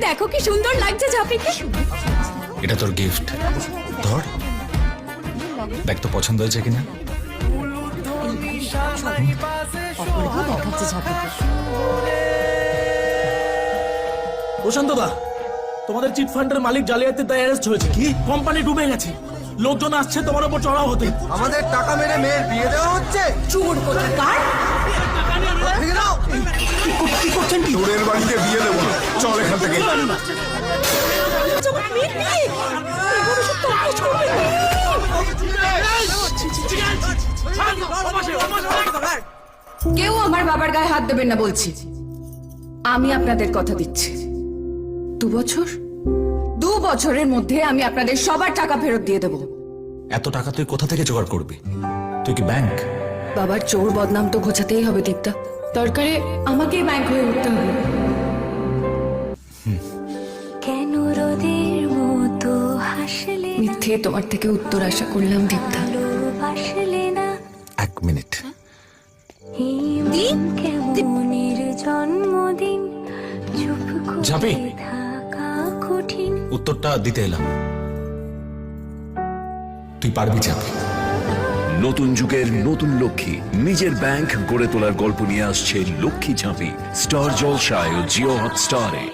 দেখো কি সুন্দর লাগছে ঝাঁপিকে। এটা তোর গিফট, ধর। দেখ তো পছন্দ হয়েছে কিনা। অপূর্ব দেখাচ্ছে ঝাঁপিকে। প্রশান্ত দা, তোমাদের চিট ফান্ডের মালিক জালিয়াতির দায়ে অ্যারেস্ট হয়েছে। কি? কোম্পানি ডুবে গেছে, লোকজন আসছে তোমার উপর চড়াও হতে। আমাদের টাকা মেরে মেয়ের বিয়ে দেওয়া হচ্ছে। চোর কোথাকার। ভেঙে দাও। কি করছেন কি? তোরের বাড়িতে বিয়ে দেবো না, চল এখান থেকে। কেউ আমার বাবার গায়ে হাত দেবেন না বলছি। আমি আপনাদের কথা দিচ্ছি, 2 বছরের মধ্যে আমি আপনাদের সবার টাকা ফেরত দিয়ে দেব। এত টাকা তুই কোথা থেকে জোগাড় করবি? তুই কি ব্যাংক? বাবার চোর বদনাম তো ঘোচাতেই হবে দীপ্তা, দরকারে আমাকেই ব্যাংক হয়ে উঠতে হবে। কেন রোদের মতো হাসলে মিথ্যে তোমার থেকে উত্তর আশা করলাম দীপ্তা। ভালোবাসলে না 1 মিনিট। এই কেমনের জন্মদিন চুপ ঝাঁপি। করে থাকা কঠিন। উত্তরটা দিতে এলাম, তুই পারবি ঝাঁপি। নতুন যুগের নতুন লক্ষ্মী নিজের ব্যাংক গড়ে তোলার গল্প নিয়ে আসছে লক্ষ্মী ঝাঁপি, স্টার জলসায় ও জিও হটস্টারে।